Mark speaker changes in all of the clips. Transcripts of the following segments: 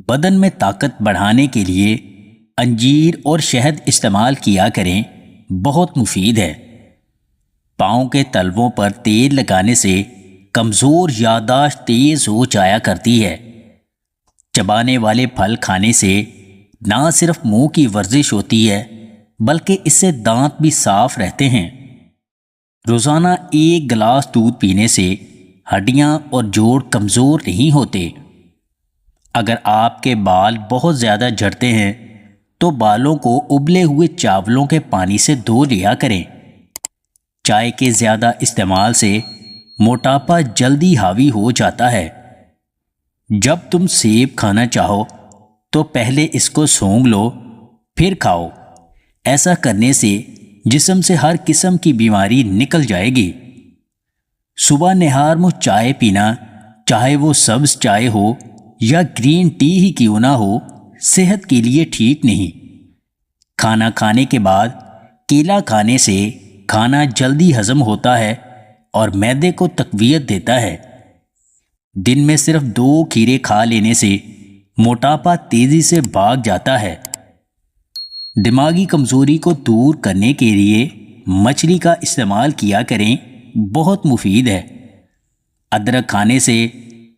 Speaker 1: بدن میں طاقت بڑھانے کے لیے انجیر اور شہد استعمال کیا کریں، بہت مفید ہے۔ پاؤں کے تلووں پر تیل لگانے سے کمزور یادداشت تیز ہو جایا کرتی ہے۔ چبانے والے پھل کھانے سے نہ صرف منہ کی ورزش ہوتی ہے بلکہ اس سے دانت بھی صاف رہتے ہیں۔ روزانہ 1 گلاس دودھ پینے سے ہڈیاں اور جوڑ کمزور نہیں ہوتے۔ اگر آپ کے بال بہت زیادہ جھڑتے ہیں تو بالوں کو ابلے ہوئے چاولوں کے پانی سے دھو لیا کریں۔ چائے کے زیادہ استعمال سے موٹاپا جلدی حاوی ہو جاتا ہے۔ جب تم سیب کھانا چاہو تو پہلے اس کو سونگھ لو پھر کھاؤ۔ ایسا کرنے سے جسم سے ہر قسم کی بیماری نکل جائے گی۔ صبح نہار میں چائے پینا، چاہے وہ سبز چائے ہو یا گرین ٹی ہی کیوں نہ ہو، صحت کے لیے ٹھیک نہیں۔ کھانا کھانے کے بعد کیلا کھانے سے کھانا جلدی ہضم ہوتا ہے اور معدے کو تقویت دیتا ہے۔ دن میں صرف 2 کھیرے کھا لینے سے موٹاپا تیزی سے بھاگ جاتا ہے۔ دماغی کمزوری کو دور کرنے کے لیے مچھلی کا استعمال کیا کریں، بہت مفید ہے۔ ادرک کھانے سے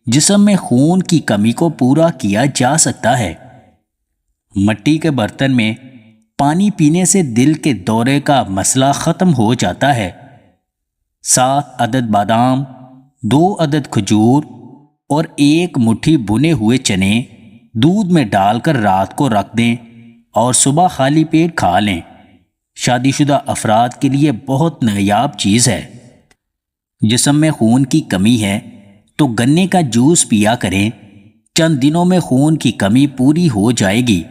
Speaker 1: جسم میں خون کی کمی کو پورا کیا جا سکتا ہے۔ مٹی کے برتن میں پانی پینے سے دل کے دورے کا مسئلہ ختم ہو جاتا ہے۔ 7 عدد بادام، 2 عدد کھجور اور 1 مٹھی بھنے ہوئے چنے دودھ میں ڈال کر رات کو رکھ دیں اور صبح خالی پیٹ کھا لیں۔ شادی شدہ افراد کے لیے بہت نایاب چیز ہے۔ جسم میں خون کی کمی ہے تو گنے کا جوس پیا کریں، چند دنوں میں خون کی کمی پوری ہو جائے گی۔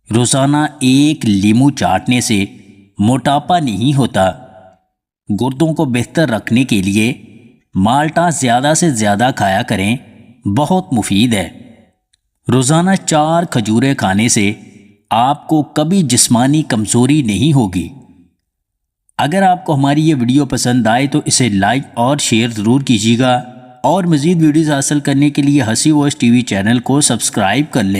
Speaker 1: روزانہ 1 لیمو چاٹنے سے موٹاپا نہیں ہوتا۔ گردوں کو بہتر رکھنے کے لیے مالٹا زیادہ سے زیادہ کھایا کریں، بہت مفید ہے۔ روزانہ 4 کھجوریں کھانے سے آپ کو کبھی جسمانی کمزوری نہیں ہوگی۔ اگر آپ کو ہماری یہ ویڈیو پسند آئے تو اسے لائک اور شیئر ضرور کیجیے گا، اور مزید ویڈیوز حاصل کرنے کے لیے ہنسی واچ ٹی وی چینل کو سبسکرائب کر لیں۔